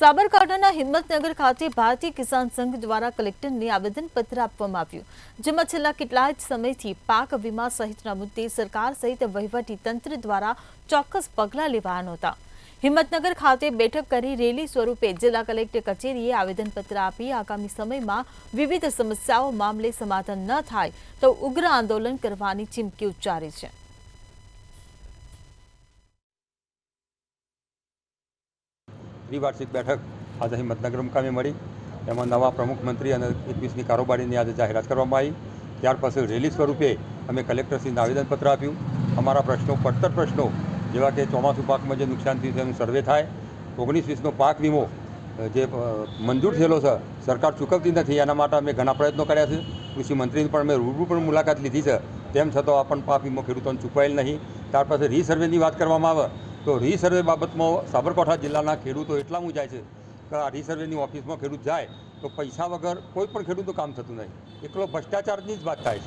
સાબરકાંઠાના હિંમતનગર ખાતે ભારતીય કિસાન સંઘ દ્વારા કલેક્ટરને આવેદનપત્ર આપવામાં આવ્યું, જેમાં છેલ્લા કેટલાય સમયથી પાક વીમા સહિતના મુદ્દે સરકાર સહિત વહીવટી તંત્ર દ્વારા ચોક્કસ પગલાં લેવાયા નહોતા। હિંમતનગર ખાતે બેઠક કરી રેલી સ્વરૂપે જિલ્લા કલેક્ટર કચેરીએ આવેદનપત્ર આપી આગામી સમયમાં વિવિધ સમસ્યાઓ મામલે સમાધાન ન થાય તો ઉગ્ર આંદોલન કરવાની ચીમકી ઉચ્ચારી છે। ત્રિવાર્ષિક બેઠક આજે હિંમતનગર મુકામે મળી। એમાં નવા પ્રમુખ મંત્રી અને 21મી કારોબારીની આજે જાહેરાત કરવામાં આવી। ત્યાર પછી રેલી સ્વરૂપે અમે કલેક્ટરશ્રીને આવેદનપત્ર આપ્યું। અમારા પ્રશ્નો પડતર પ્રશ્નો જેવા કે ચોમાસુ પાકમાં જે નુકસાન થયું છે એનું સર્વે થાય, 19-20નો પાક વીમો જે મંજૂર થયેલો છે સરકાર ચૂકવતી નથી, એના માટે અમે ઘણા પ્રયત્નો કર્યા છે। કૃષિ મંત્રીની પણ અમે રૂબરૂ પણ મુલાકાત લીધી છે, તેમ છતાં આ પણ પાક વીમો ખેડૂતોને ચૂકવાયેલ નહીં। ત્યાર પછી રીસર્વેની વાત કરવામાં આવે તો રીસર્વે બાબતમાં સાબરકાંઠા જિલ્લાના ખેડૂતો એટલા મૂંઝાય છે કે આ રીસર્વેની ઓફિસમાં ખેડૂત જાય તો પૈસા વગર કોઈ પણ ખેડૂતનું કામ થતું નહીં, એકલો ભ્રષ્ટાચારની જ વાત થાય છે।